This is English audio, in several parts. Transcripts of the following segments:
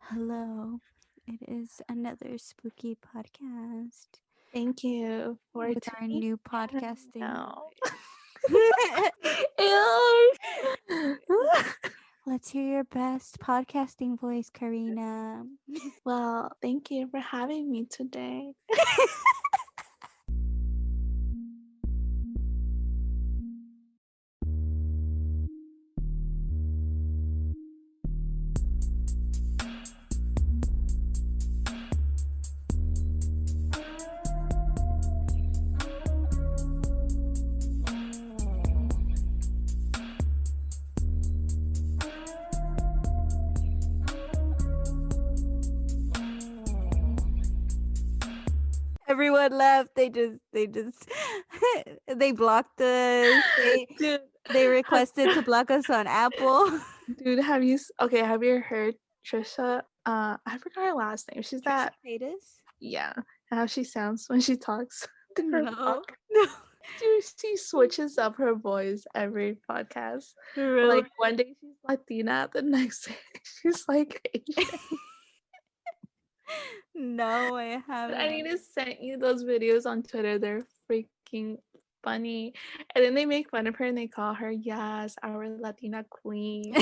Hello. It is another spooky podcast Thank you for with our tuning new in podcasting now. voice. Ew. Let's hear your best podcasting voice, Karina. Well, thank you for having me today. Everyone left. They just they blocked us. Dude, They have, requested to block us on Apple. have you heard Trisha? I forgot her last name. She's Trisha that, Paytas? yeah, how she sounds when she talks to her No. podcast. No. Dude, she switches up her voice every podcast. Really? Like one day she's Latina, the next day she's like Asian. No, I I need to haven't. send you those videos on Twitter. They're freaking funny. And then they make fun of her and they call her, yes, our Latina queen.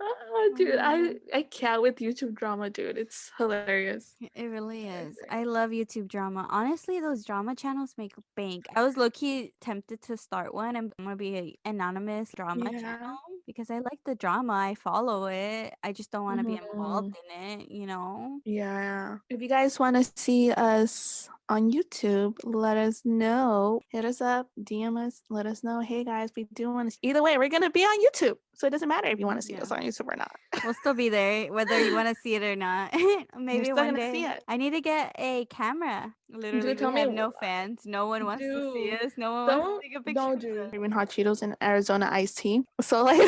Oh, dude, I can't with YouTube drama, dude. It's hilarious. It really is. I love YouTube drama. Honestly, those drama channels make bank. I was low-key tempted to start one. I'm gonna be an anonymous drama Yeah. channel because I like the drama. I follow it. I just don't want to be involved Mhm. in it. Yeah. If you guys want to see us on YouTube, let us know. Hit us up, DM us, let us know. Hey guys, we do want to. Either way, we're gonna be on YouTube, so it doesn't matter if you want to see Yeah. us on YouTube or not. We'll still be there whether you want to see it or not. You're Maybe still one gonna see day. it. I need to get a camera. Literally, Dude, we tell me, have no fans. No one wants to see dude, us. No one wants to take a picture don't of do us. even hot Cheetos and Arizona iced tea. So like,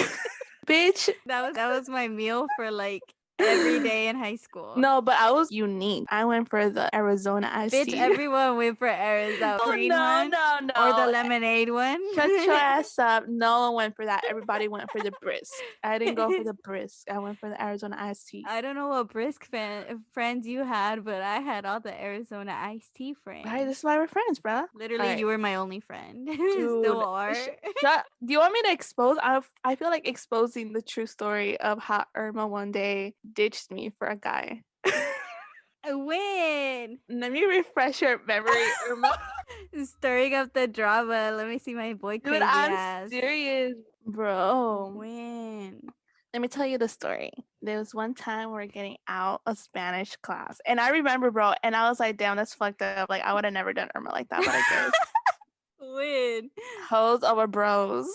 bitch. That was my meal for like every day in high school. No, but I was unique. I went for the Arizona iced Bitch, tea. everyone went for Arizona Oh green no, one no, or the no. lemonade one. Shut your ass up. No one went for that. Everybody went for the brisk. I didn't go for the brisk. I went for the Arizona iced tea. I don't know what brisk friends you had, but I had all the Arizona iced tea Right, friends. this is why we're friends, bruh. Literally, Alright. you were my only friend. Still Dude, are. shut. Do you want me to expose? I feel like exposing the true story of how Irma one day ditched me for a guy. I win. Let me refresh your memory, Irma. Stirring up the drama. Let me see my boy Dude, crazy I'm ass. serious, bro. Win. Let me tell you the story. There was one time we were getting out of Spanish class, and I remember, bro, and I was like, damn, that's fucked up. Like, I would have never done Irma like that, but I did. Win. Hoes over bros.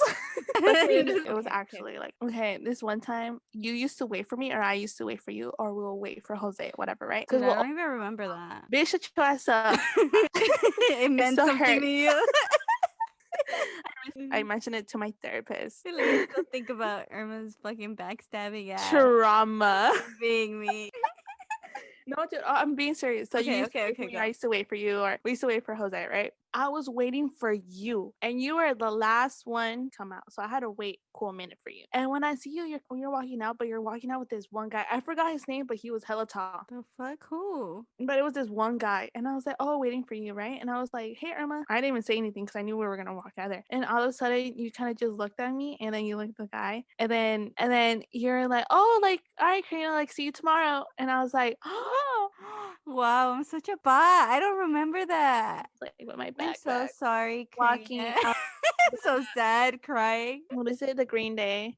But dude, it was Okay, okay. actually like, okay, this one time you used to wait for me, or I used to wait for you, or we'll wait for Jose, whatever, right? Dude, Because I we'll, don't even remember that. bitch, shut your ass up. It It meant still something to hurts. you. I mentioned it to my therapist. Let me still think about Irma's fucking backstabbing ass Trauma. being me. No, dude, I'm being serious. So you Okay, used to okay, wait for okay, me, I go. used to wait for you, or we used to wait for Jose, right? I was waiting for you, and you were the last one come out. So I had to wait a cool minute for you. And when I see you, you're walking out, but you're walking out with this one guy. I forgot his name, but he was hella tall. The fuck? Who? But it was this one guy, and I was like, "Oh, waiting for you, right?" And I was like, "Hey, Irma." I didn't even say anything because I knew we were gonna walk out there. And all of a sudden, you kind of just looked at me, and then you looked at the guy, and then you're like, "Oh, like, all right, Karina, like, see you tomorrow." And I was like, "Oh." Wow, I'm such a bot. I don't remember that. Like with my I'm so backpack, sorry, walking Karina. out. So sad, crying. What is it? The Green Day,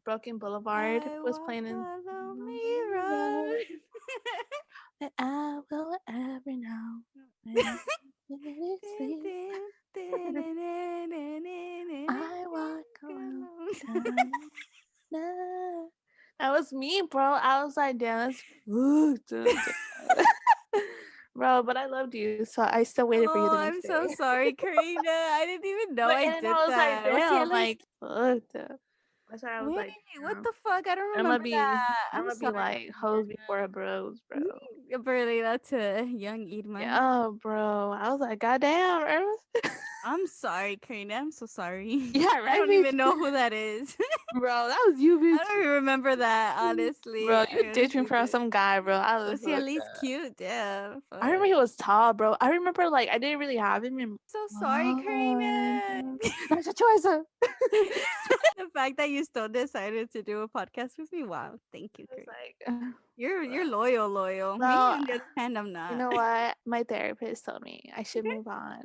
Broken Boulevard I was walk playing in. a lonely road. That I will ever know. When it's sleep, I walk alone. That was me, bro. I was like, damn, that's fucked. Bro, but I loved you, so I still waited for you Oh, the I'm next so day. sorry, Karina. I didn't even know But I and then did I was like, that. Was he damn, at least like fucked up. That's why I was Wait, like, what damn. the fuck? I don't I'm gonna remember be that. I'm I'm gonna be sorry. like hoes before bros, bro. Barely that's a young Yeah, Irma. oh, bro. I was like, goddamn, Irma. I'm sorry, Karina. I'm so sorry. Yeah, I right, don't bitch. even know who that is. Bro, that was you, I bitch. don't even remember that, honestly. Bro, I you ditched me honestly from did. some guy, bro. I was Was he at like, least cute? Yeah. I Fuck. remember he was tall, bro. I remember like I didn't really have him in So sorry, mind. Karina. That's a choice. The fact that you still decided to do a podcast with me, wow. Thank you, I was Karina. like, You're loyal. Me, well, on the other hand, I'm you not. know what? My therapist told me I should move on.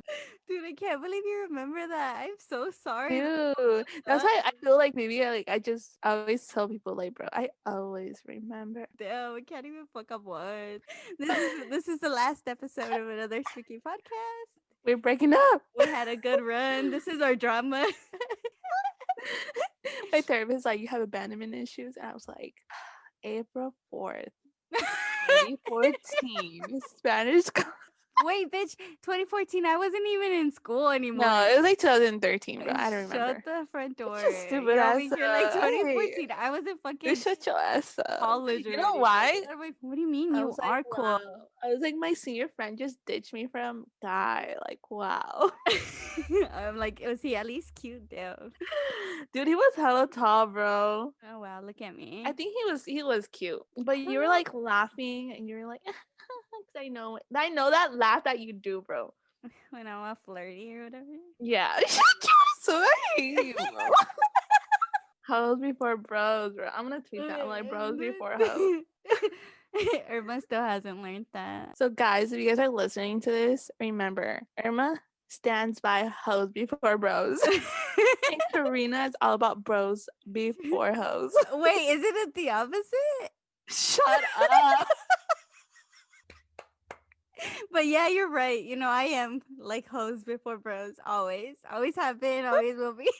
Dude, I can't believe you remember that. I'm so sorry. Dude, that's why I feel like maybe I always tell people like, bro, I always remember. Damn, I can't even fuck up words. This is the last episode of another spooky podcast. We're breaking up. We had a good run. This is our drama. My therapist like, you have abandonment issues, and I was like, April 4th, 2014, Spanish. Wait, bitch, 2014. I wasn't even in school anymore. No, it was like 2013, bro. I don't remember. Shut the front door. Such a stupid You're over ass. here like Hey, 2014. I was in you fucking shut your ass up. college You already. know Bro. why? What do you mean I you was like, are cool? wow. I was like, my senior friend just ditched me from guy. Like, wow. I'm like, was he at least cute though? Dude, he was hella tall, bro. Oh wow, look at me. I think he was cute. But you were like laughing and you were like, cause I know that laugh that you do, bro. When I'm all flirty or whatever. Yeah. Shut your ass up, bro. Hoes before bros, bro. I'm gonna tweet that. I'm like, bros before hoes. Irma still hasn't learned that. So, guys, if you guys are listening to this, remember Irma stands by hoes before bros. And Karina is all about bros before hoes. Wait, isn't it the opposite? Shut up. But yeah, you're right. You know, I am like hoes before bros. Always. Always have been, always will be.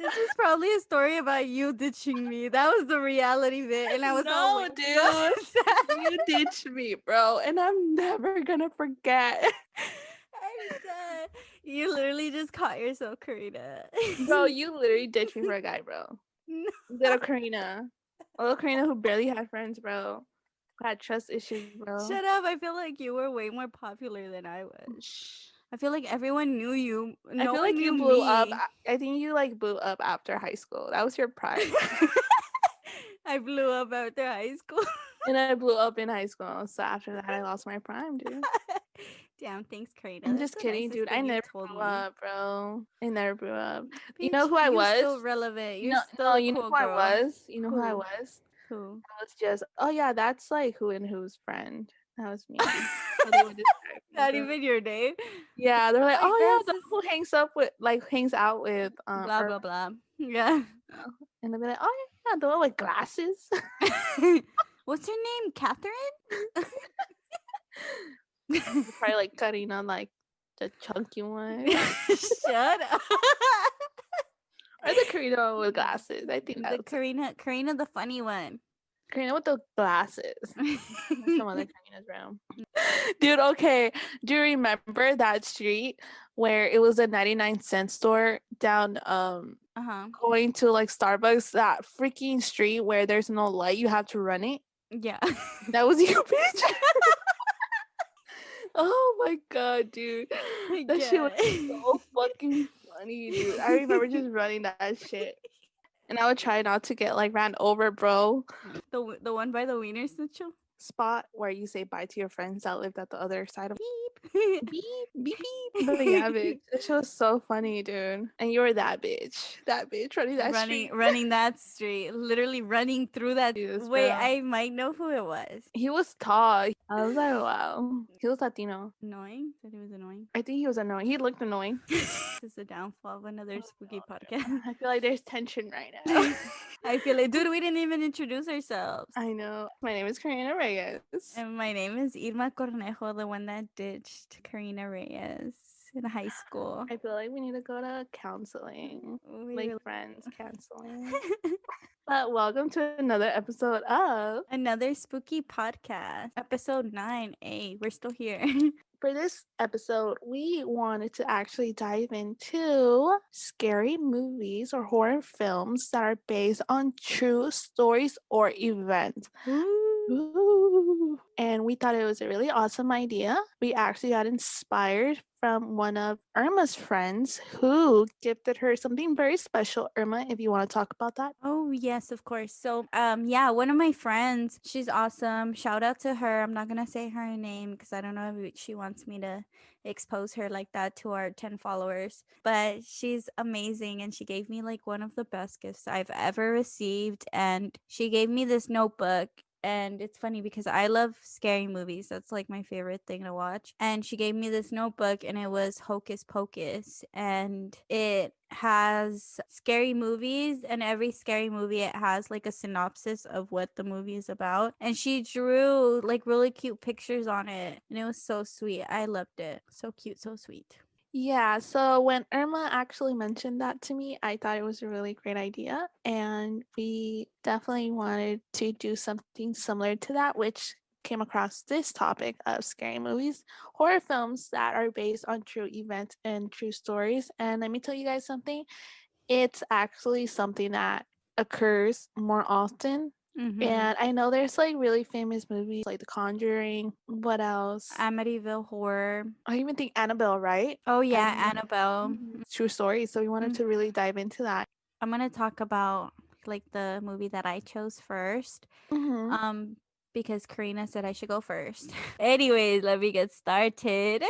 This is probably a story about you ditching me. That was the reality bit. And I was all No, like, dude. You ditched me, bro. And I'm never gonna forget. I'm dead. You literally just caught yourself, Karina. Bro, you literally ditched me for a guy, bro. No. Little Karina. Little Karina who barely had friends, bro. Who had trust issues, bro. Shut up. I feel like you were way more popular than I was. I feel like everyone knew you. I No feel one like you knew blew up. me. I think you like blew up after high school. That was your prime. I blew up after high school. And I blew up in high school. So after that, I lost my prime, dude. Damn, thanks, Karina. I'm That's just the kidding, nicest dude. I thing you never told grew me. up, bro. I never grew up. You Bitch, know who I you're was? still relevant. You're No, still a you know cool who I girl. was? You know who I Who? was? Who? I was just, oh yeah, that's like who and who's friend. That was me. So they would describe me, Not bro. even your name. Yeah, they're like, Like, oh yeah, that's the just who hangs out with blah blah blah. Yeah. and they'll be like, oh yeah, the one with glasses. What's her name? Catherine? Probably like cutting on like the chunky one. Shut up. Or the Karina with glasses. I think The that's Karina, the funny one. Karina with the glasses. Some other Karina's room. Dude, okay. Do you remember that street where it was a 99-cent store down going to like Starbucks? That freaking street where there's no light, you have to run it. Yeah. That was you, bitch. Oh my god, dude. That shit was so fucking funny, dude. I remember just running that shit. And I would try not to get like ran over, bro. The one by the Wiener Schnitzel? Spot where you say bye to your friends that lived at the other side of Beep. beep, beep, beep. But yeah, bitch. That shit was so funny, dude. And you were that bitch. That bitch running that street. running that street, literally running through that. Jesus, Wait, bro. I might know who it was. He was tall. I was like, wow. He was Latino. Annoying? Said he was annoying. I think he was annoying. He looked annoying. This is the downfall of another spooky podcast. I feel like there's tension right now. I feel like, dude, we didn't even introduce ourselves. I know. My name is Karina Reyes. And my name is Irma Cornejo, the one that ditched Karina Reyes in high school. I feel like we need to go to counseling. We Like really- friends counseling. But welcome to another episode of Another spooky podcast, episode 9. Hey, we're still here. for this episode, we wanted to actually dive into scary movies or horror films that are based on true stories or events. Ooh. Ooh. And we thought it was a really awesome idea. We actually got inspired from one of Irma's friends who gifted her something very special. Irma, if you want to talk about that. Oh, yes, of course. So, yeah, one of my friends, she's awesome. Shout out to her. I'm not gonna say her name because I don't know if she wants me to expose her like that to our 10 followers. But she's amazing and she gave me like one of the best gifts I've ever received. And she gave me this notebook. And it's funny because I love scary movies. That's like my favorite thing to watch. And she gave me this notebook and it was Hocus Pocus. And it has scary movies, and every scary movie it has like a synopsis of what the movie is about, and she drew like really cute pictures on it and it was so sweet. I loved it. So cute, so sweet. Yeah, so when Irma actually mentioned that to me, I thought it was a really great idea. And we definitely wanted to do something similar to that, which came across this topic of scary movies, horror films that are based on true events and true stories. And let me tell you guys something, it's actually something that occurs more often. Mm-hmm. And I know there's like really famous movies like The Conjuring. What else? Amityville Horror. I even think Annabelle, right? Oh yeah, And Annabelle. true story. So we wanted Mm. to really dive into that. I'm gonna talk about like the movie that I chose first. Mm-hmm. Um, because Karina said I should go first. Anyways, let me get started.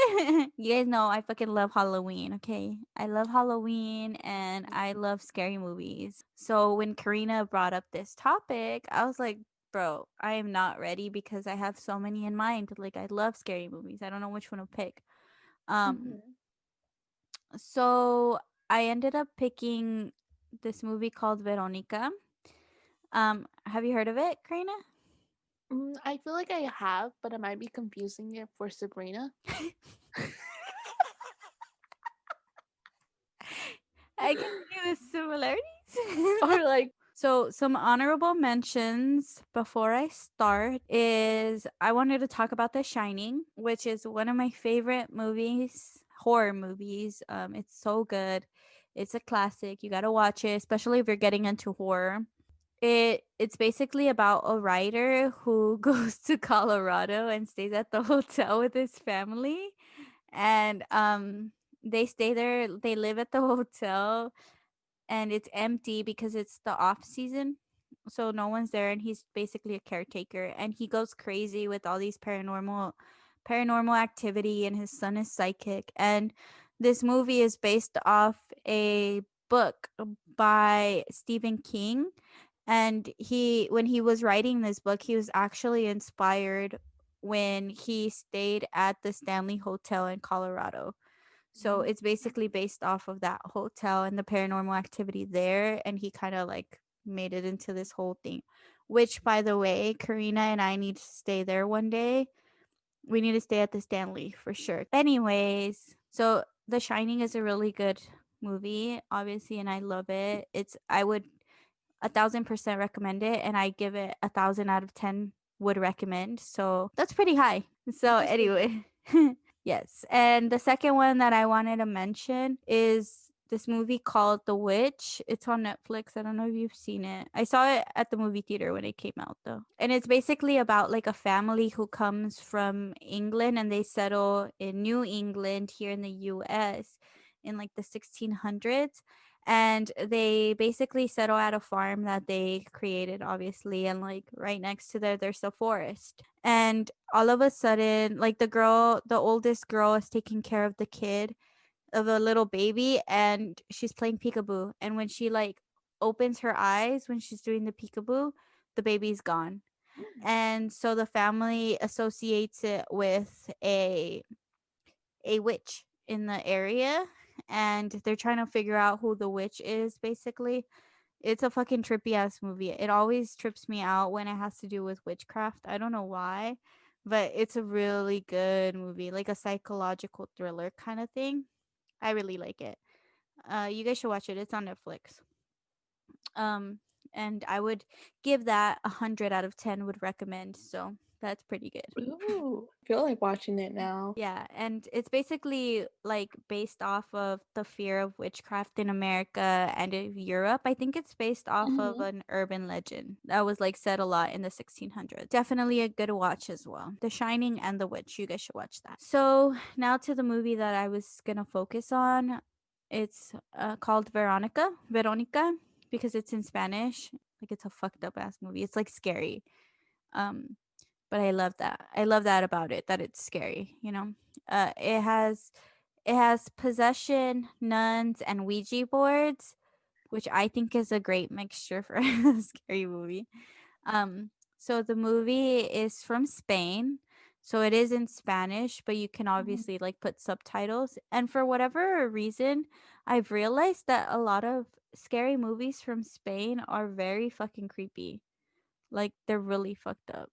You guys know I fucking love Halloween, okay? I love Halloween and I love scary movies. So when Karina brought up this topic, I was like, bro, I am not ready because I have so many in mind. Like I love scary movies. I don't know which one to pick. Um, Mm-hmm. so I ended up picking this movie called Veronica. Have you heard of it, Karina? I feel like I have, but I might be confusing it for Sabrina. I can see the similarities. Or like, So, some honorable mentions before I start is I wanted to talk about The Shining, which is one of my favorite movies, horror movies. It's so good. It's a classic. You got to watch it, especially if you're getting into horror. It's basically about a writer who goes to Colorado and stays at the hotel with his family, and they stay there, they live at the hotel, and it's empty because it's the off season, so no one's there, and he's basically a caretaker, and he goes crazy with all these paranormal activity, and his son is psychic. And this movie is based off a book by Stephen King, and when he was writing this book, he was actually inspired when he stayed at the Stanley Hotel in Colorado. So it's basically based off of that hotel and the paranormal activity there. And he kind of like made it into this whole thing, which, by the way, Karina and I need to stay there one day. We need to stay at the Stanley for sure. Anyways, so The Shining is a really good movie, obviously, and I love it. I would 1,000% recommend it, and I give it 1,000 out of 10 would recommend. So that's pretty high. So anyway, yes. And the second one that I wanted to mention is this movie called The Witch. It's on Netflix. I don't know if you've seen it. I saw it at the movie theater when it came out though. And it's basically about like a family who comes from England and they settle in New England here in the US in like the 1600s, and they basically settle at a farm that they created, obviously, and like right next to there there's a forest. And all of a sudden, like the oldest girl is taking care of the kid, of a little baby, and she's playing peekaboo, and when she like opens her eyes when she's doing the peekaboo, the baby's gone. And so the family associates it with a witch in the area, and they're trying to figure out who the witch is, basically. It's a fucking trippy ass movie. It always trips me out when it has to do with witchcraft. I don't know why, but it's a really good movie, like a psychological thriller kind of thing. I really like it. You guys should watch it. It's on Netflix. Um, and I would give that 100 out of 10. Would recommend. So That's pretty good. Ooh, I feel like watching it now. Yeah, and it's basically like based off of the fear of witchcraft in America and in Europe. I think it's based off of Mhm. an urban legend that was like said a lot in the 1600s. Definitely a good watch as well. The Shining and The Witch. You guys should watch that. So now to the movie that I was gonna focus on. It's called Veronica, because it's in Spanish. Like it's a fucked up ass movie. It's like scary. Um, but I love that. I love that about it, that it's scary, you know. It has possession, nuns, and Ouija boards, which I think is a great mixture for a scary movie. Um, so the movie is from Spain. So it is in Spanish, but you can Mhm. obviously like put subtitles. And for whatever reason, I've realized that a lot of scary movies from Spain are very fucking creepy. Like they're really fucked up.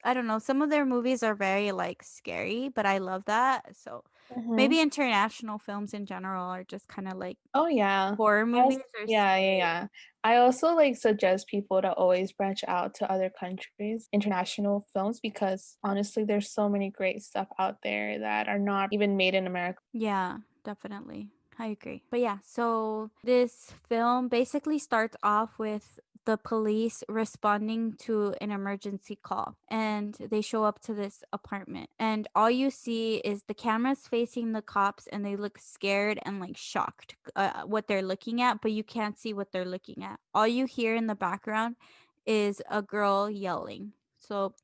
I don't know. Some of their movies are very like scary, but I love that. So Mhm. maybe international films in general are just kind of like Oh, yeah. horror I als movies are Yeah, yeah, scary. yeah. I also, like, suggest people to always branch out to other countries, international films, because honestly, there's so many great stuff out there that are not even made in America. Yeah, definitely. I agree. But yeah, so this film basically starts off with the police responding to an emergency call, and they show up to this apartment, and all you see is the cameras facing the cops, and they look scared and like shocked what they're looking at, but you can't see what they're looking at. All you hear in the background is a girl yelling. So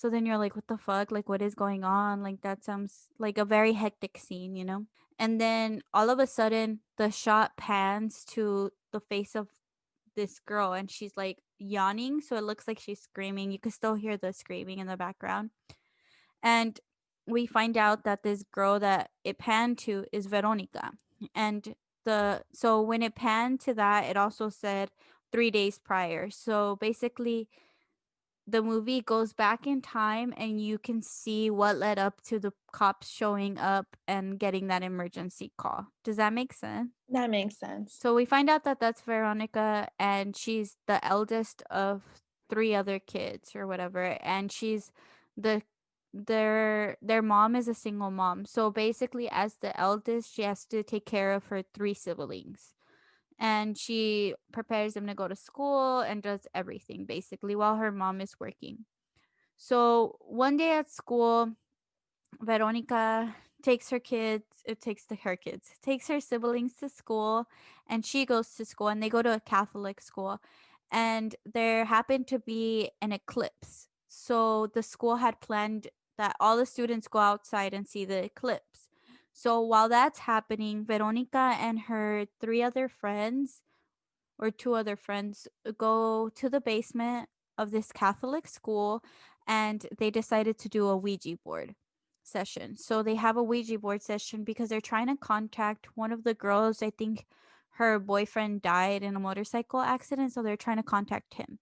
then you're like, what the fuck? Like, what is going on? Like, that sounds like a very hectic scene, you know? And then all of a sudden, the shot pans to the face of this girl, and she's like yawning. So it looks like she's screaming. You can still hear the screaming in the background. And we find out that this girl that it panned to is Veronica. And so when it panned to that, it also said 3 days prior. So basically, the movie goes back in time and you can see what led up to the cops showing up and getting that emergency call. Does that make sense? That makes sense. So we find out that that's Veronica, and she's the eldest of three other kids or whatever, and she's the their mom is a single mom. So basically as the eldest, she has to take care of her three siblings, and she prepares them to go to school and does everything basically while her mom is working. So one day at school, Veronica takes her siblings to school, and she goes to school, and they go to a Catholic school, and there happened to be an eclipse. So the school had planned that all the students go outside and see the eclipse. So while that's happening, Veronica and her three other friends, or two other friends, go to the basement of this Catholic school, and they decided to do a Ouija board session. So they have a Ouija board session because they're trying to contact one of the girls. I think her boyfriend died in a motorcycle accident, so they're trying to contact him.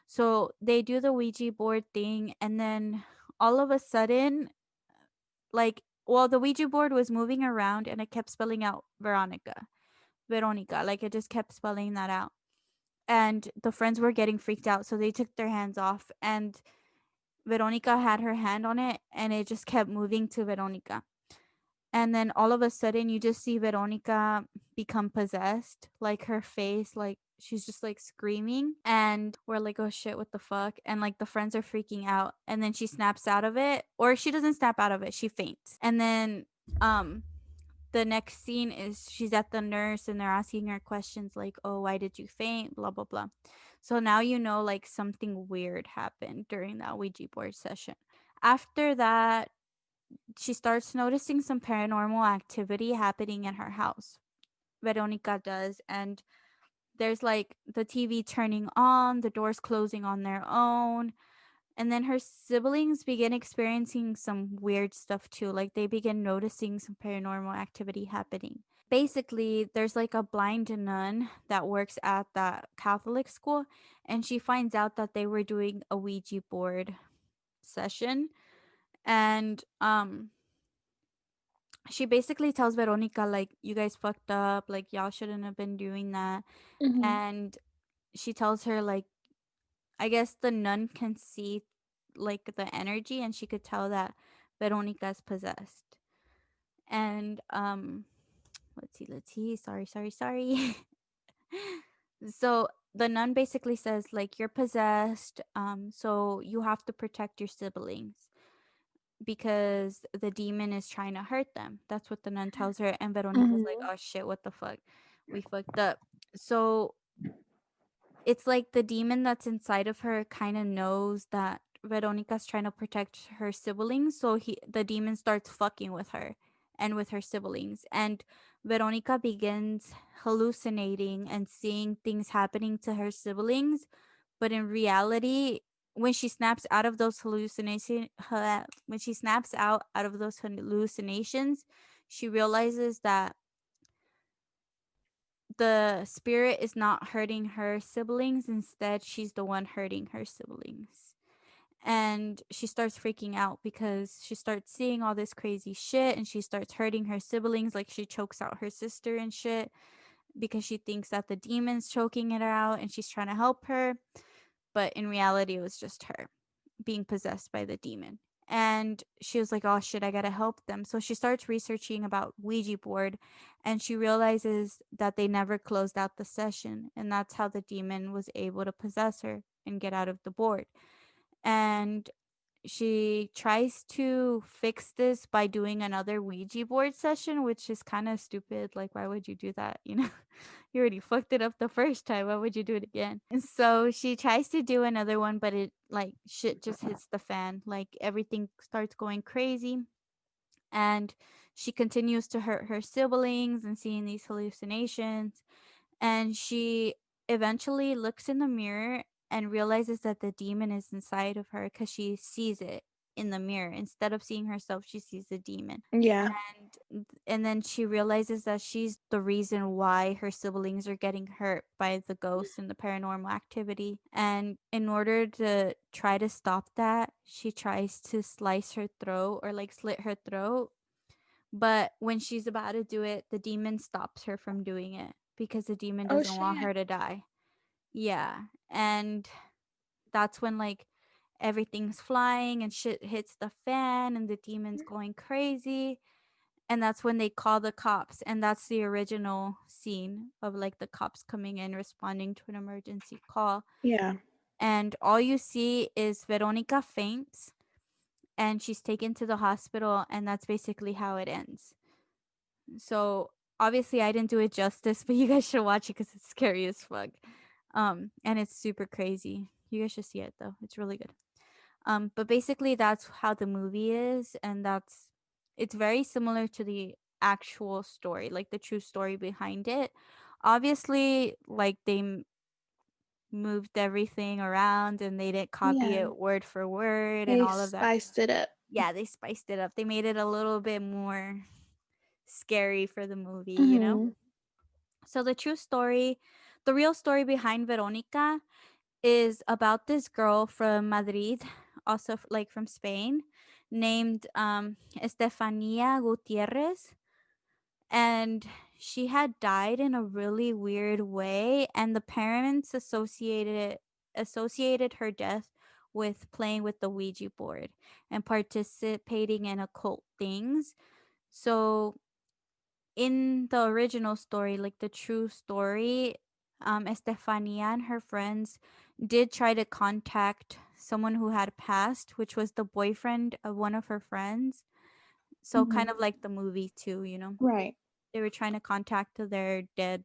So they do the Ouija board thing, and then all of a sudden, like, well, the Ouija board was moving around and it kept spelling out Veronica, like it just kept spelling that out, and the friends were getting freaked out, so they took their hands off, and Veronica had her hand on it, and it just kept moving to Veronica. And then all of a sudden you just see Veronica become possessed, like her face, like she's just like screaming, and we're like, oh shit, what the fuck? And like the friends are freaking out, and then she snaps out of it, or she doesn't snap out of it, she faints. And then um the next scene is she's at the nurse, and they're asking her questions like, oh, why did you faint, blah blah blah. So now you know like something weird happened during that Ouija board session. After that, she starts noticing some paranormal activity happening in her house. Veronica does, and there's like the TV turning on, the doors closing on their own, and then her siblings begin experiencing some weird stuff too. Like they begin noticing some paranormal activity happening. Basically, there's like a blind nun that works at that Catholic school, and she finds out that they were doing a Ouija board session. And she basically tells Veronica, like, you guys fucked up, like y'all shouldn't have been doing that. Mhm. And she tells her, like, I guess the nun can see like the energy, and she could tell that Veronica's possessed. And let's see. Sorry. So the nun basically says like you're possessed, so you have to protect your siblings because the demon is trying to hurt them. That's what the nun tells her, and Veronica's like, Mhm. "Oh shit, what the fuck? We fucked up." So it's like the demon that's inside of her kind of knows that Veronica's trying to protect her siblings, so the demon starts fucking with her and with her siblings, and Veronica begins hallucinating and seeing things happening to her siblings, but in reality, when she snaps out of those hallucinations, she realizes that the spirit is not hurting her siblings. Instead, she's the one hurting her siblings. And she starts freaking out because she starts seeing all this crazy shit and she starts hurting her siblings. Like she chokes out her sister and shit because she thinks that the demon's choking it out and she's trying to help her. But in reality, it was just her being possessed by the demon. And she was like, oh shit, I gotta help them. So she starts researching about Ouija board and she realizes that they never closed out the session. And that's how the demon was able to possess her and get out of the board. And she tries to fix this by doing another Ouija board session, which is kind of stupid. Like, why would you do that? You know, you already fucked it up the first time. Why would you do it again? And so she tries to do another one, but it like shit just hits the fan. Like, everything starts going crazy. And she continues to hurt her siblings and seeing these hallucinations. And she eventually looks in the mirror and realizes that the demon is inside of her because she sees it in the mirror. Instead of seeing herself, she sees the demon. Yeah. And then she realizes that she's the reason why her siblings are getting hurt by the ghosts and the paranormal activity. And in order to try to stop that, she tries to slice her throat or like slit her throat. But when she's about to do it, the demon stops her from doing it because the demon Oh doesn't want shit. her to die. Yeah. And that's when like everything's flying and shit hits the fan and the demon's going crazy. And that's when they call the cops. And that's the original scene of like the cops coming in responding to an emergency call. Yeah. And all you see is Veronica faints and she's taken to the hospital, and that's basically how it ends. So obviously I didn't do it justice, but you guys should watch it because it's scary as fuck. And it's super crazy. You guys should see it though. It's really good. But basically that's how the movie is, and it's very similar to the actual story, like the true story behind it. Obviously, like moved everything around and they didn't copy Yeah. it word for word and They all of that. spiced it up. Yeah, they spiced it up. They made it a little bit more scary for the movie, you know? Mhm. So the real story behind Veronica is about this girl from Madrid, also like from Spain, named Estefania Gutierrez, and she had died in a really weird way, and the parents associated her death with playing with the Ouija board and participating in occult things. So in the original story, like the true story, Estefania and her friends did try to contact someone who had passed, which was the boyfriend of one of her friends. So kind Mhm. of like the movie too, you know. Right. They were trying to contact their dead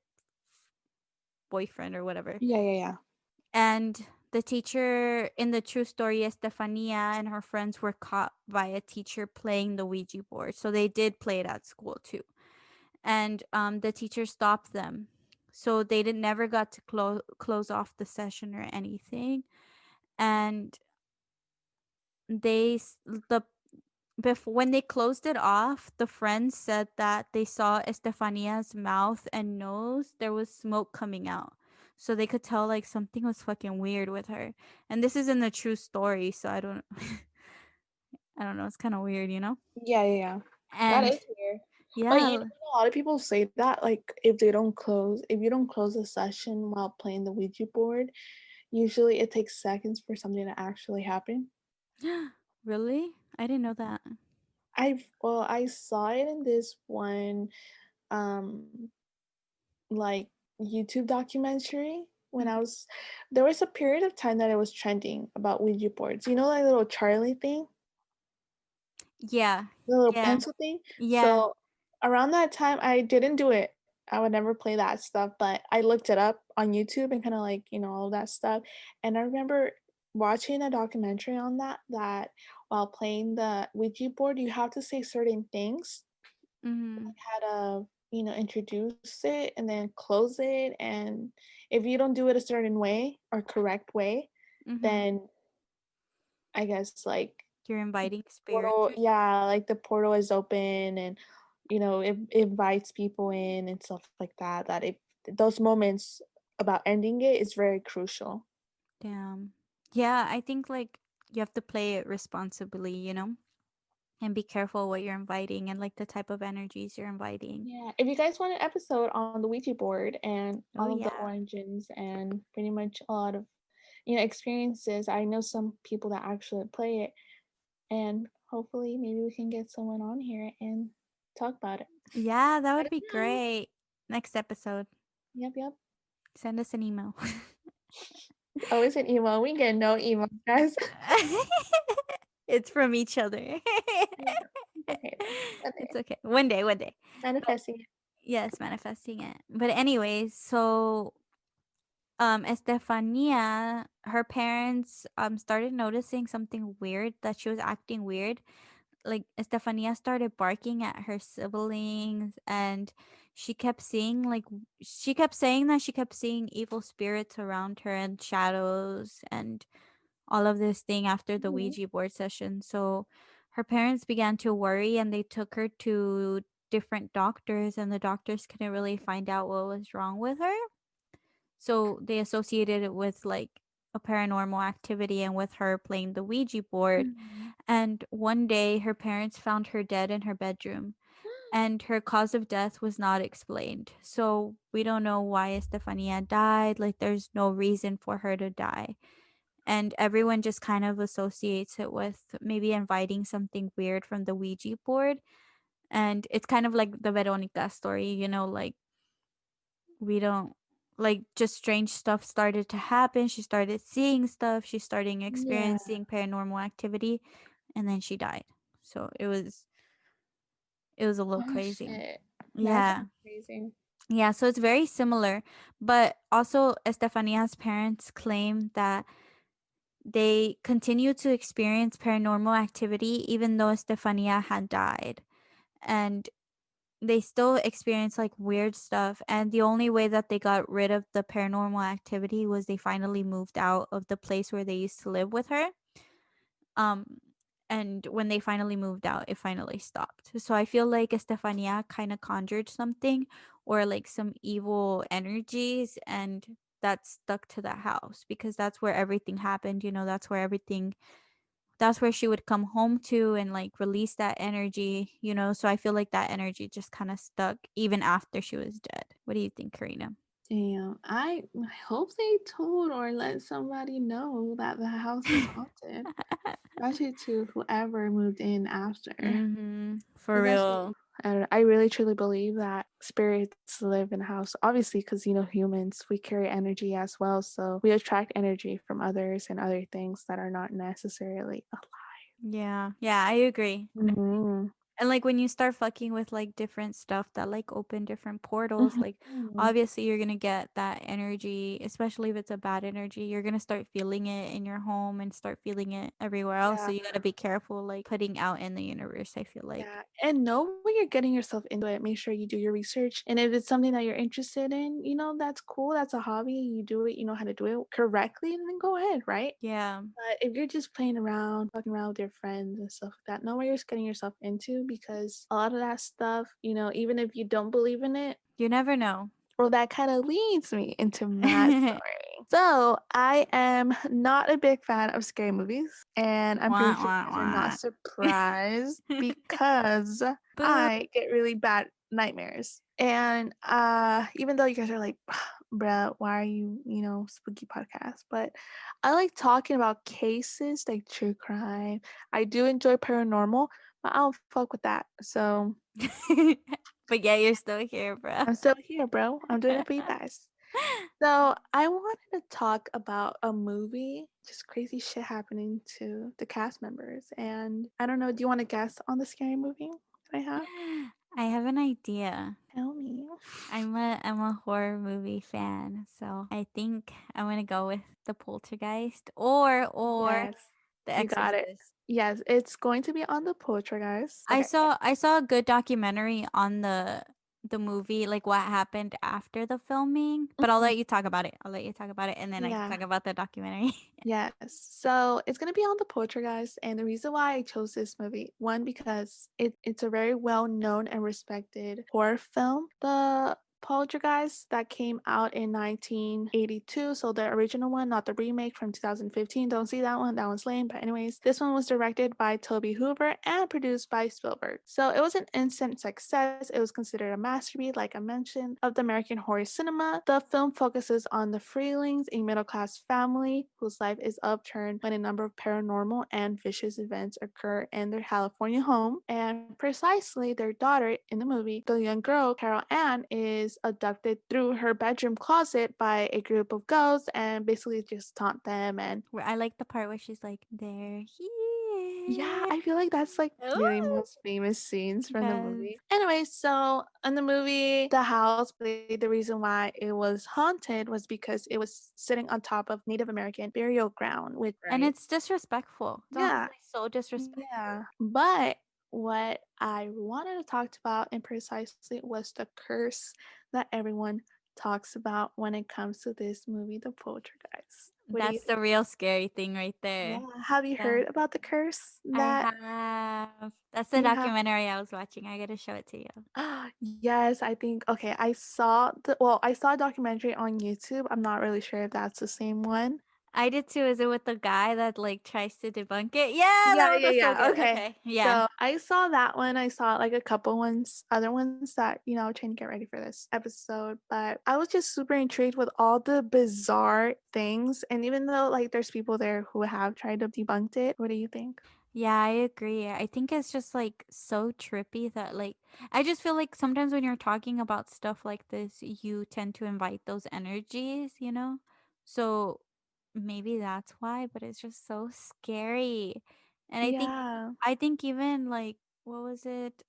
boyfriend or whatever. Yeah, yeah, yeah. And the teacher in the true story, Estefania and her friends were caught by a teacher playing the Ouija board. So they did play it at school too. And the teacher stopped them, so they did never got to close off the session or anything. And they the before when they closed it off, the friends said that they saw Estefania's mouth and nose, there was smoke coming out, so they could tell like something was fucking weird with her. And this is in the true story, so I don't I don't know, it's kind of weird, you know. Yeah, yeah, yeah. That And is weird. But you yeah, know, a lot of people say that like if you don't close a session while playing the Ouija board, usually it takes seconds for something to actually happen. Really? I didn't know that. I saw it in this one um like YouTube documentary when Mhm. there was a period of time that it was trending about Ouija boards. You know that little Charlie thing? Yeah. The little Yeah. pencil thing? Yeah. So around that time I didn't do it. I would never play that stuff, but I looked it up on YouTube and kind of like, all that stuff. And I remember watching a documentary on that while playing the Ouija board, you have to say certain things Mhm. how to, introduce it and then close it. And if you don't do it a certain way or correct way, Mhm. then I guess like You're inviting spirits portal, or something. yeah, like the portal is open and it invites people in and stuff like that. That if those moments about ending it is very crucial. Damn. Yeah, I think like you have to play it responsibly, and be careful what you're inviting and like the type of energies you're inviting. Yeah, if you guys want an episode on the Ouija board and Oh all of the yeah. origins and pretty much a lot of experiences, I know some people that actually play it, and hopefully maybe we can get someone on here and talk about it. Yeah, that Let would us be know. great. Next episode, Yep, yep. send us an email. It's always an email. We get no email, guys. It's from each other. Yeah, it's okay though. One It's day. okay. One day, one day. But Manifesting it. yes, manifesting it. But anyways, so Estefania, her parents started noticing something weird, that she was acting weird. Like Estefania started barking at her siblings, and she kept seeing like she kept saying that she kept seeing evil spirits around her and shadows and all of this thing after the Mhm. Ouija board session. So her parents began to worry, and they took her to different doctors, and the doctors couldn't really find out what was wrong with her. So they associated it with like a paranormal activity and with her playing the Ouija board. Mhm. And one day her parents found her dead in her bedroom, and her cause of death was not explained. So we don't know why Estefania died. Like there's no reason for her to die. And everyone just kind of associates it with maybe inviting something weird from the Ouija board. And it's kind of like the Veronica story, like we don't like just strange stuff started to happen. She started seeing stuff, she started Yeah. experiencing paranormal activity, and then she died. So it was a little Oh crazy. shit. That Yeah. sounds crazy. Yeah, so it's very similar, but also Estefania's parents claim that they continued to experience paranormal activity even though Estefania had died. And they still experience like weird stuff, and the only way that they got rid of the paranormal activity was they finally moved out of the place where they used to live with her. um and when they finally moved out, it finally stopped. So I feel like Estefania kind of conjured something, or like some evil energies, and that stuck to the house because that's where everything happened. That's where she would come home to and like release that energy. So I feel like that energy just kind of stuck even after she was dead. What do you think, Karina? Damn. I hope they told or let somebody know that the house is haunted. Especially to whoever moved in after. For 'Cause that's real. I really truly believe that spirits live in a house. Obviously, because humans, we carry energy as well. So we attract energy from others and other things that are not necessarily alive. Yeah. Yeah, I agree. Mm-hmm. And like when you start fucking with like different stuff that like open different portals, like Mm-hmm. obviously you're gonna get that energy, especially if it's a bad energy. You're gonna start feeling it in your home and start feeling it everywhere else. Yeah. So you gotta be careful like putting out in the universe, I feel like. Yeah, and know when you're getting yourself into it. Make sure you do your research. And if it's something that you're interested in, that's cool. That's a hobby. You do it, you know how to do it correctly, and then go ahead, right? Yeah. But if you're just playing around, fucking around with your friends and stuff like that, know what you're getting yourself into because a lot of that stuff, even if you don't believe in it, You never know. well, that kind of leads me into my story. So I am not a big fan of scary movies, and I'm pretty Wah, sure you wah, guys are not wah. surprised because Boo. I get really bad nightmares. And even though you guys are like, bruh, why are you, spooky podcast? But I like talking about cases like true crime. I do enjoy paranormal, but I don't fuck with that. So But yeah, you're still here, bro. I'm still here, bro. I'm doing it for you guys. So I wanted to talk about a movie, just crazy shit happening to the cast members. And I don't know, do you want to guess on the scary movie that I have? I have an idea. Tell me. I'm a horror movie fan, so I think I'm gonna go with the Poltergeist or Yes, the you got it. Exorcist. Yes, it's going to be on the Poltergeist. I Okay. saw I saw a good documentary on the movie, like what happened after the filming. But I'll Mhm. let you talk about it. I'll let you talk about it, and then I can Yeah. talk about the documentary. Yes. So it's gonna be on the Poltergeist, and the reason why I chose this movie, one, because it's a very well known and respected horror film. The Poltergeist that came out in 1982, so the original one, not the remake from 2015. Don't see that one. That one's lame. But anyways, this one was directed by Toby Hooper and produced by Spielberg. So it was an instant success. It was considered a masterpiece, like I mentioned, of the American horror cinema. The film focuses on the Freelings, a middle-class family whose life is upturned when a number of paranormal and vicious events occur in their California home. And precisely their daughter in the movie, the young girl, Carol Ann, is abducted through her bedroom closet by a group of ghosts and basically just taunt them. And Where I like the part where she's like, "They're yeah, here." I feel like that's like really Ooh. most famous scenes from the Yes. movie. Anyway, so in the movie, the house, the reason why it was haunted was because it was sitting on top of Native American burial ground, which And right? it's disrespectful. It's Yeah, honestly so disrespectful. yeah. But what I wanted to talk about and precisely was the curse that everyone talks about when it comes to this movie, The Poltergeist. What do you That's the real scary thing right Yeah. there. Have you Yeah. heard about the curse I that have. That's the you have? documentary I was watching. I gotta show it to you. Yes, I think okay, I saw a documentary on YouTube. I'm not really sure if that's the same one. I did too. Is it with the guy that like tries to debunk it? Yeah, Yeah, that one yeah, was so yeah. good. Okay. Okay. Yeah. So I saw that one. I saw like a couple ones, other ones that, trying to get ready for this episode. But I was just super intrigued with all the bizarre things. And even though like there's people there who have tried to debunk it, what do you think? Yeah, I agree. I think it's just like so trippy that like I just feel like sometimes when you're talking about stuff like this, you tend to invite those energies, you know? So maybe that's why, but it's just so scary. And Yeah. I think even like what was it?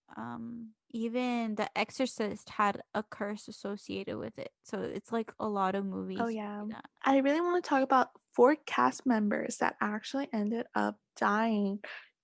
Even The Exorcist had a curse associated with it. So it's like a lot of Oh movies yeah. do that. I really want to talk about four cast members that actually ended up dying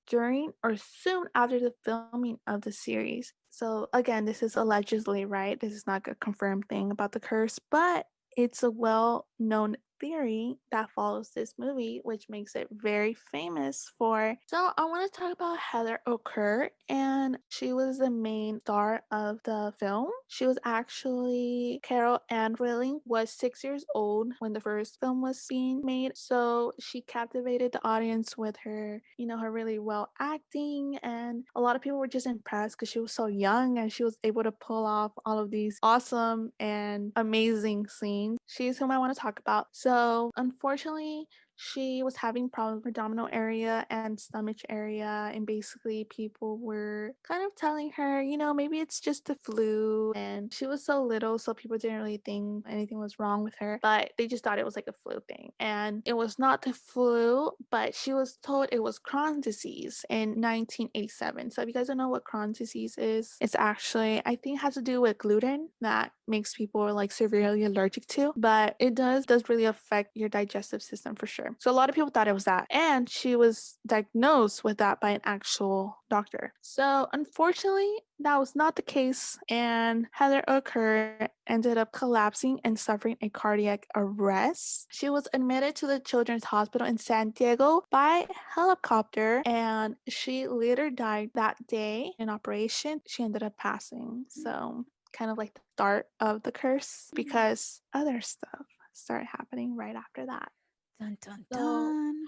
during or soon after the filming of the series. So again, this is allegedly, right? This is not a confirmed thing about the curse, but it's a well-known theory that follows this movie, which makes it very famous for. So I want to talk about Heather O'Kurr, and she was the main star of the film. She was actually Carol Ann Rilling was 6 years old when the first film was being made, so she captivated the audience with her, her really well acting, and a lot of people were just impressed because she was so young and she was able to pull off all of these awesome and amazing scenes. She's whom I want to talk about. So, unfortunately, she was having problems with her abdominal area and stomach area, and basically people were kind of telling her, maybe it's just the flu, and she was so little, so people didn't really think anything was wrong with her, but they just thought it was like a flu thing, and it was not the flu, but she was told it was Crohn's disease in 1987. So if you guys don't know what Crohn's disease is, it's actually, I think, has to do with gluten that makes people like severely allergic to, but it does really affect your digestive system for sure. So a lot of people thought it was that, and she was diagnosed with that by an actual doctor. So unfortunately, that was not the case, and Heather O'Kurr ended up collapsing and suffering a cardiac arrest. She was admitted to the Children's Hospital in San Diego by helicopter, and she later died that day in operation. She ended up passing. So kind of like the start of the curse, because other stuff started happening right after that. Dun dun So, dun.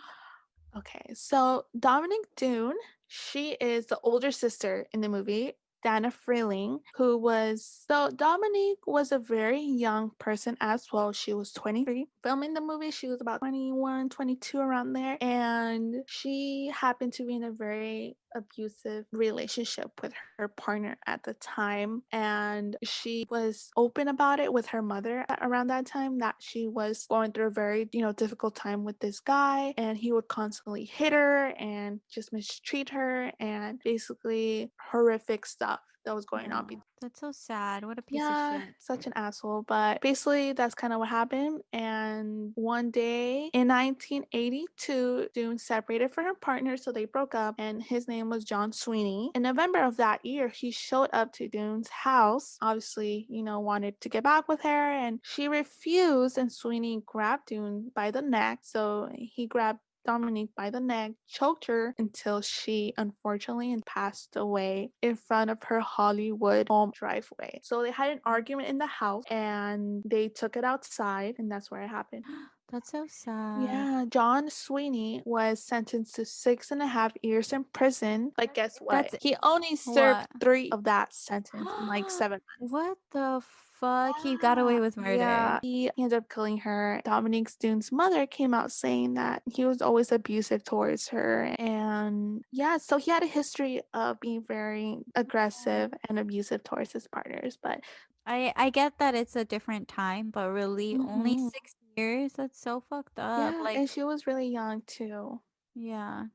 okay, so Dominic Dune, she is the older sister in the movie. Dana Freeling, who was so Dominique was a very young person as well. She was 23. Filming the movie, she was about 21, 22 around there. And she happened to be in a very abusive relationship with her partner at the time. And she was open about it with her mother around that time that she was going through a very, difficult time with this guy. And he would constantly hit her and just mistreat her and basically horrific stuff that was going on. Oh, that's so sad. What a piece of Yeah, shit. such an asshole. But basically, that's kind of what happened. And one day in 1982, Dune separated from her partner, so they broke up, and his name was John Sweeney. In November of that year, he showed up to Dune's house, obviously, wanted to get back with her, and she refused, and Sweeney grabbed Dune by the neck. So he grabbed Dominique by the neck, choked her until she unfortunately passed away in front of her Hollywood home driveway. So they had an argument in the house and they took it outside, and that's where it happened. That's so sad. Yeah, John Sweeney was sentenced to 6.5 years in prison. But guess what? That's He only served what? 3 of that sentence in like 7 months. What the fuck? He got away with murder. Yeah, he ended up killing her. Dominique Dune's mother came out saying that he was always abusive towards her. And yeah, so he had a history of being very aggressive and abusive towards his partners. But I get that it's a different time, but really only mhm, 6 years? That's so fucked up. yeah, Like, and she was really young too. yeah,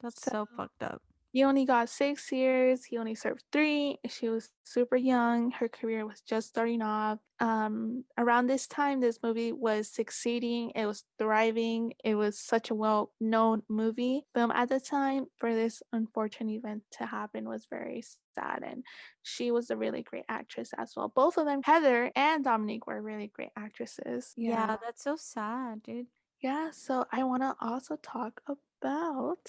that's So so fucked up. he only got 6 years. He only served 3. She was super young. Her career was just starting off. Around this time, this movie was succeeding. It was thriving. It was such a well-known movie film at the time. For this unfortunate event to happen was very sad. And she was a really great actress as well. Both of them, Heather and Dominique, were really great actresses. Yeah, Yeah. that's so sad, dude. Yeah. So I want to also talk about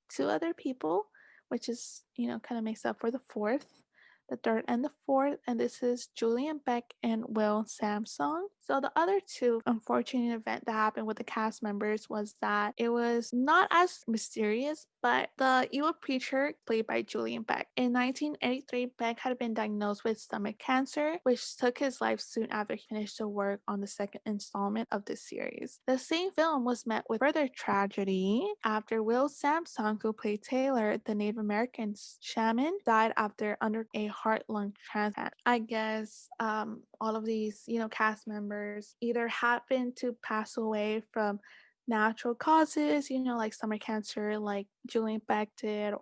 two other people, which is, kind of makes up for the fourth, the third and the fourth. And this is Julian Beck and Will Samsung. So the other two unfortunate event that happened with the cast members was that it was not as mysterious, but the evil preacher played by Julian Beck. In 1983, Beck had been diagnosed with stomach cancer, which took his life soon after he finished the work on the second installment of this series. The same film was met with further tragedy after Will Samsung, who played Taylor, the Native American shaman, died after under a heart-lung transplant. I guess all of these, cast members either happened to pass away from natural causes, like stomach cancer, like Julian Beck did,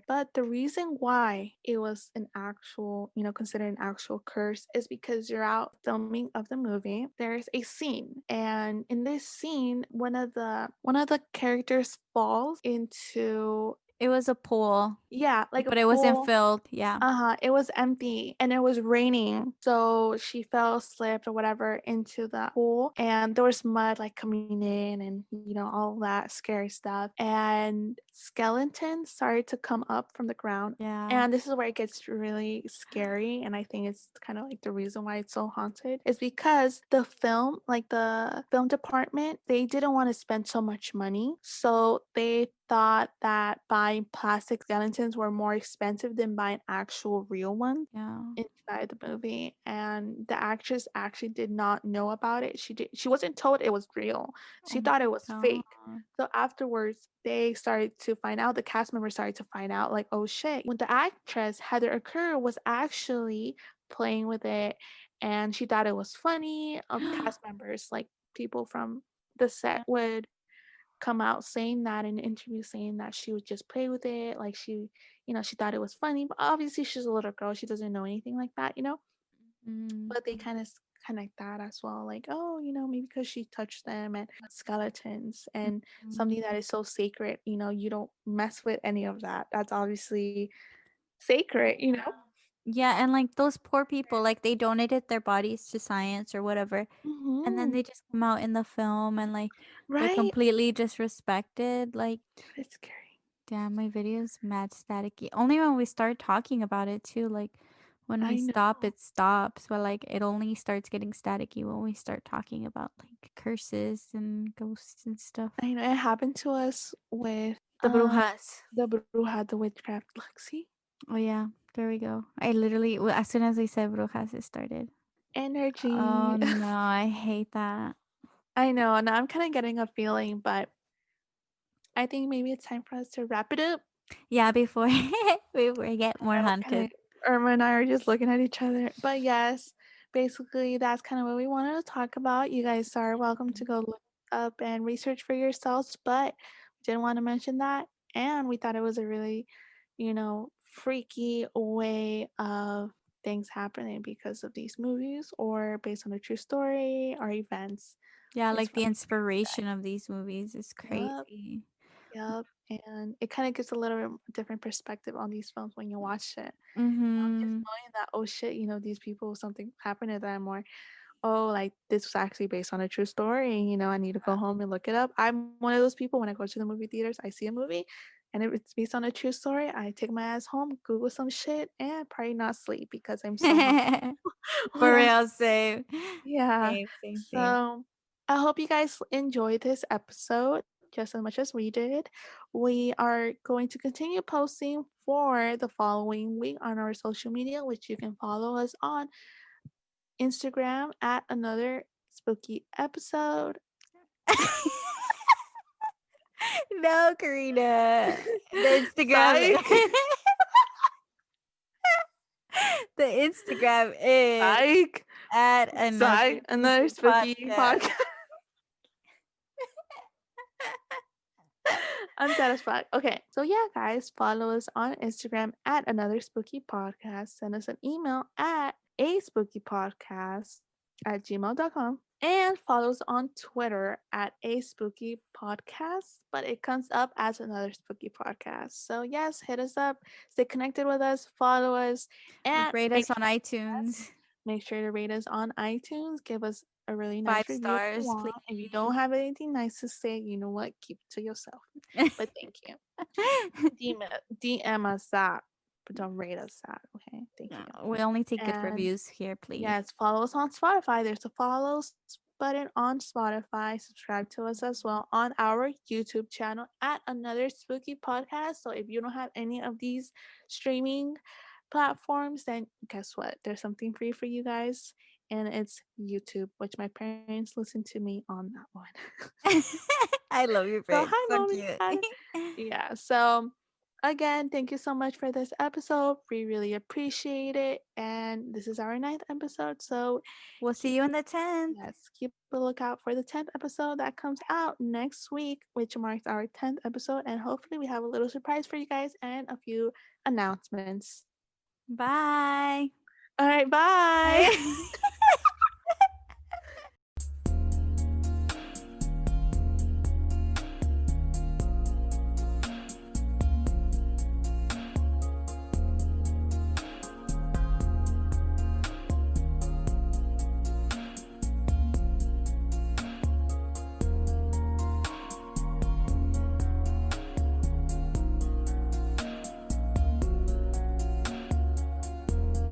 but the reason why it was an actual, considered an actual curse is because throughout filming of the movie, there's a scene, and in this scene, one of the characters falls into, It was a pool, yeah, like a but it wasn't pool. filled. Yeah. Uh-huh. It was empty and it was raining. So she fell, slipped or whatever into the pool, and there was mud like coming in and all that scary stuff. And skeletons started to come up from the ground. Yeah. And this is where it gets really scary. And I think it's kind of like the reason why it's so haunted is because the film department, they didn't want to spend so much money. So they thought that buying plastic skeletons were more expensive than buying actual real ones Yeah. inside the movie. And the actress actually did not know about it. She wasn't told it was real. Oh She my thought it was god. fake. So afterwards, they started to find out, the cast members started to find out, like, oh shit. When the actress Heather Okur was actually playing with it and she thought it was funny, cast members, like people from the set, would come out saying that in an interview, saying that she would just play with it, like she thought it was funny, but obviously she's a little girl, she doesn't know anything like that. Mm. But they kind of connect that as well, like, oh, maybe because she touched them and skeletons and Mhm. something that is so sacred, you don't mess with any of that. That's obviously sacred. Yeah, and like those poor people, like they donated their bodies to science or whatever, and then Hmm. they just come out in the film and like they're Right. completely disrespected. Like, Dude, it's scary. damn, my video's mad staticky. Only when we start talking about it too. Like when we I stop, know. it stops, but like it only starts getting staticky when we start talking about like curses and ghosts and stuff. I know it happened to us with The brujas. the Bruja, the witchcraft, Lexi. Oh yeah. There we go. I literally, well, as soon as we said Brujas, it started. Oh Energy. no, I hate that. I know. Now I'm kind of getting a feeling, but I think maybe it's time for us to wrap it up. Yeah, before before I get more Kind haunted. of, Irma and I are just looking at each other. But yes, basically that's kind of what we wanted to talk about. You guys are welcome to go look up and research for yourselves, but we didn't want to mention that. And we thought it was a really, freaky way of things happening because of these movies or based on a true story or events. Yeah, It's like the really inspiration of these movies is Yep, crazy. yep. And it kind of gives a little bit different perspective on these films when you watch it. Just Mm-hmm. knowing that, oh shit, these people, something happened to them, or oh, like this was actually based on a true story. I need to go home and look it up. I'm one of those people when I go to the movie theaters, I see a movie and if it's based on a true story, I take my ass home, Google some shit, and probably not sleep because I'm so hungry when For I real, same. yeah. Same, same, same. So I hope you guys enjoyed this episode just as much as we did. We are going to continue posting for the following week on our social media, which you can follow us on Instagram at another spooky episode. No, Karina. The Instagram. Psych. The Instagram is Psych. at another Psych. Another spooky spooky podcast. podcast. Unsatisfied. Okay, so yeah, guys, follow us on Instagram at another spooky podcast. Send us an email at a spooky podcast at gmail.com and follow us on Twitter at a spooky podcast, but it comes up as another spooky podcast. So yes, hit us up, stay connected with us, follow us, and Rate make us on iTunes. Make sure to rate us on iTunes. Give us a really nice Five review if you stars, want. please. If you don't have anything nice to say, you know what? Keep it to yourself. But thank you. DM us that, but don't rate us that. Okay. Thank you. No, we only take good And reviews here, please. yes, follow us on Spotify. There's a button on Spotify. Subscribe to us as well on our YouTube channel at another spooky podcast. So if you don't have any of these streaming platforms, then guess what? There's something free for you guys, and it's YouTube, which my parents listen to me on that one. I love your So parents. hi, So mom and cute. dad. Yeah. So again, thank you so much for this episode. We really appreciate it. And this is our ninth episode. So We'll see keep you in the 10th. keep a lookout for the 10th episode that comes out next week, which marks our 10th episode. And hopefully we have a little surprise for you guys and a few announcements. Bye. All right, bye. Bye.